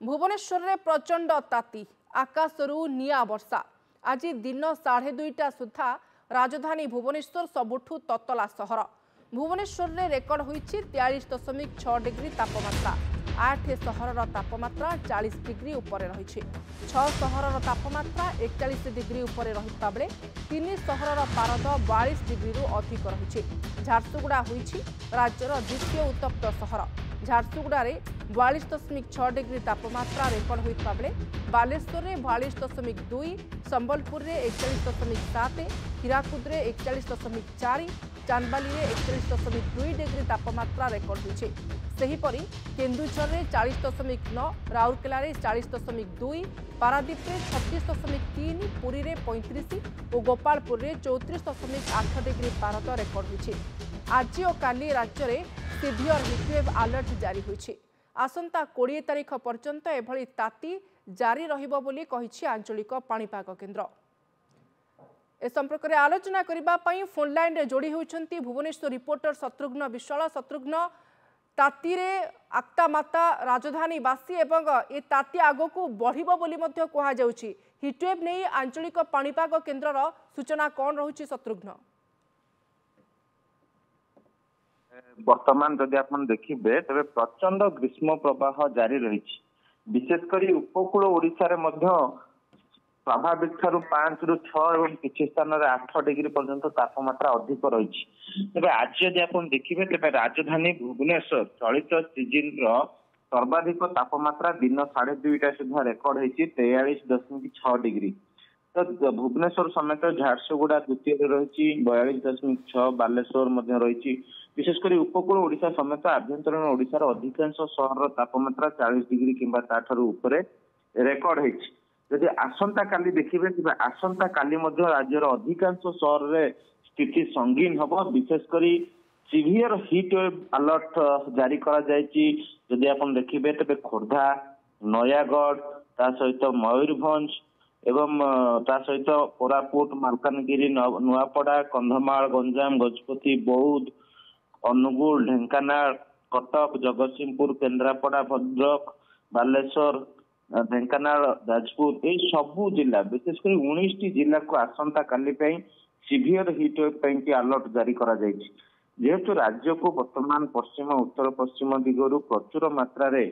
भुवनेश्वर में प्रचंड ताती आकाशरू निया वर्षा आज दिन 2:30 सुधा राजधानी भुवनेश्वर सबुठु ततला सहर भुवनेश्वर में रेकर्ड होईछि 43.6 डिग्री तापमात्रा 8 सहरर तापमात्रा 40 डिग्री उपरे रही 6 सहरर तापमात्रा 41 डिग्री उपरे रहिता बेले 3 सहरर पारद 42 डिग्री रु अधिक रही झारसुगुड़ा होईछि राज्यर द्वितीय उत्तप्त सहर झारसुगुड़ा 42.6 डिग्री तापमात्रा रेकर्ड होता बेले बालेश्वर में 42.2 संबलपुर में 41.7 हीराकुद में 41.4 चांदबाली में 41.2 डिग्री तापमात्रा रेकर्ड होइछे। सेहीपरि केन्दुझर में 40.9 राउरकेला में 40.2 पारादीप में 36.3 पुरी में 35 और गोपालपुर में 34.8 डिग्री पारद रेकर्ड होइछे। आज और काली राज्य में सिवियर हिटवेव अलर्ट जारी होइछे। आसंता 20 तारीख पर्यंत एभली ताती जारी रहिबो बोली कहिछि आंचलिक पाणीपाग केन्द्र। ए संपर्क में आलोचना करने फोन लाइन रे जोड़ी होती भुवनेश्वर रिपोर्टर शत्रुघ्न विश्वाल। शत्रुघ्न, ताती रे आक्ता माता राजधानीवासी एवं ए ताती आगक बढ़िबो बोली मध्य कहा जाउछि। हिटवेव नहीं आंचलिक पाणीपाग केन्द्र सूचना कौन रहुछि शत्रुघ्न? वर्तमान जदि आपण देखिबे तबे प्रचंड ग्रीष्म प्रवाह जारी रही विशेषकर उपकूल ओडिशा रे मध्य स्वाभाविक ठारू 5 रु 6 और किसी स्थान में 8 डिग्री पर्यंत तापमात्रा अधिक रही तेज आज जब आप देखिए तेज राजधानी भुवनेश्वर चलित सीजन सर्वाधिक तापमात्रा दिन 2:30 सुधा रेकर्ड होती 43.6 डिग्री। तो भुवनेश्वर समेत झारसुगुड़ा द्वितीय रही 42.6 बालेश्वर रही विशेषकर उपकूल ओडिशा समेत आभ्यंतरीण ओडिशार अधिकांश सहर तापमात्रा 40 डिग्री किंबा ताठारू उपरे रेकर्ड होती। जदि आसंता काली देखिबे तेबे आसंता काली मध्य राज्यर अधिकांश सहर रे स्थिति संगीन हबो। विशेषकर सिवियर हिट वेव अलर्ट जारी करा जायछि। जदि आपण देखिबे तेबे खोर्धा, नयागढ़ ता सहित मयूरभंज एवं ता सहित कोरापुट, मालकानगिरी, नुआपड़ा, कंधमाल, गंजाम, गजपति, बौद्ध, अनुगुल, ढेंकानाल, कटक, जगतसिंहपुर, केन्द्रापड़ा, भद्रक, बालेश्वर, ढेंकानाल, जाजपुर ये सबू जिला विशेषकर 19 जिला को आसंता काली सिवियर हिट वेव अलर्ट जारी करा जायछि। जेहेतु राज्य को वर्तमान पश्चिम उत्तर पश्चिम दिगरु प्रचुर मात्रा रे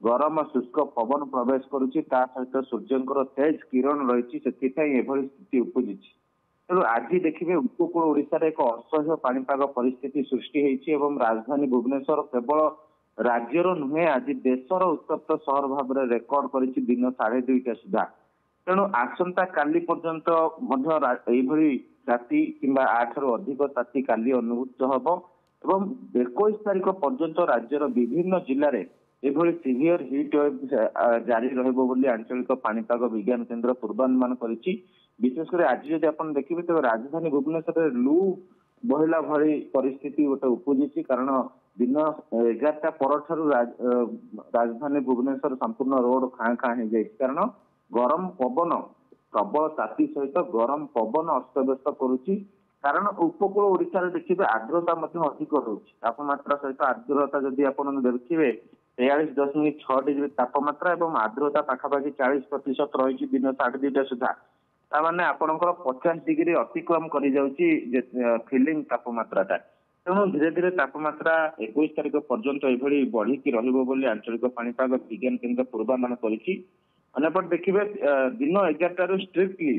गरम शुष्क पवन प्रवेश करुछि ता सहित सूर्यंकर तेज किरण रही स्थिति उपजी। तेणु आज देखिए उपकूल ओडिशा एक असह्य पाणीपाग परिस्थिति सृष्टि होती राजधानी भुवनेश्वर केवल राज्यर नुहे आज देशर उत्तप्त सहर भाव में रेकर्ड कर दिन 2:30 सुधा। तेणु आसंता काली पर्यंत ताती किंबा 8 रु अधिक ताती काली अनुभूत हम एवं 21 तारीख पर्यंत राज्यर विभिन्न जिले में एभली सिवियर हिट वेव जारी रहिबो बोली आंचलिक पाणीपाग विज्ञान केन्द्र पूर्वानुमान करिछि। विशेषकर आज जदि आपण देखिबे तो राजधानी भुवनेश्वर लू बहिला भली परिस्थिति गोटे उपजी कारण दिन 11टा पर राजधानी भुवनेश्वर संपूर्ण रोड खाँ खाँ हो जाए कारण गरम पवन प्रबल ताती सहित गरम पवन अस्तव्यस्त करुच्ची। कारण उपकूल ओडिशा रे देखिबे आर्द्रता अधिक रहुछि तापमात्रा सहित आर्द्रता जदि आपण देखिबे 43.6 डिग्री तापमात्रा एवं आर्द्रता पाखापाखि 40% रही दिन 2:30 सुधा ताने आपणकर 50 डिग्री अतिक्रम कर फिलिंग तापमात्रा। तेणु धीरे धीरे तापमात्रा 21 तारीख पर्यंत एभली बढ़ी रही आंचलिक पाणीपाग विज्ञान केन्द्र पूर्वानुमान करिछि। अन्यपट देखिए दिन 11 स्ट्रिक्टली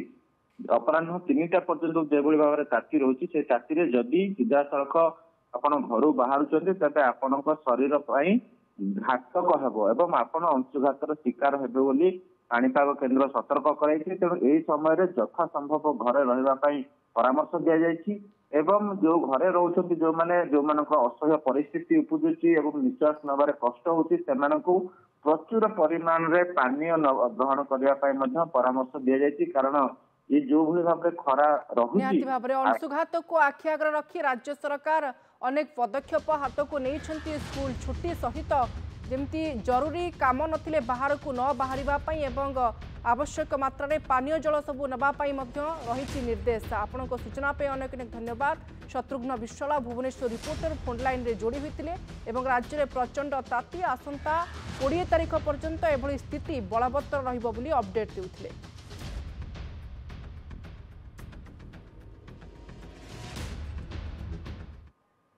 अपराह 3टा पर्यंत जो भाव में ताती रही से ताती जदि सीधा सड़क आपण घर बाहर तेज आपण शरीर घातक हेब आपण अंशुघातर शिकार हेबे बोली पाणीपाग केन्द्र सतर्क कराई। तेणु यही समय यथा संभव घरे रही परामर्श दि जाइए एवं जो घरे रोचते जो माने जो असह्य परिस्थिति उपजुची एवं निश्वास नबार कष्ट होती प्रचुर परिमाण रे पानीय ग्रहण करने परामर्श दि जाइए कारण ये जो भली भाव खरा रही अंशुघात को आखि आगे रखी राज्य सरकार अनेक पदक्षेप हाथ को नहीं। स्कूल छुट्टी सहित जेमती जरूरी काम नथिले बाहर को न बाहरिबा पई एवं आवश्यक मात्रा रे पानीय जल सबू नबा पई मध्य रहिछि निर्देश। आपनको सूचना पे अनेक अनेक धन्यवाद। शत्रुघ्न विश्वाला भुवनेश्वर रिपोर्टर फोन लाइन रे जोड़ी होइतिले एवं राज्य रे प्रचंड ताती आसंता 20 तारिख पर्यंत एभली स्थिति बलवत्तर रहिबो बोली अपडेट देउथिले।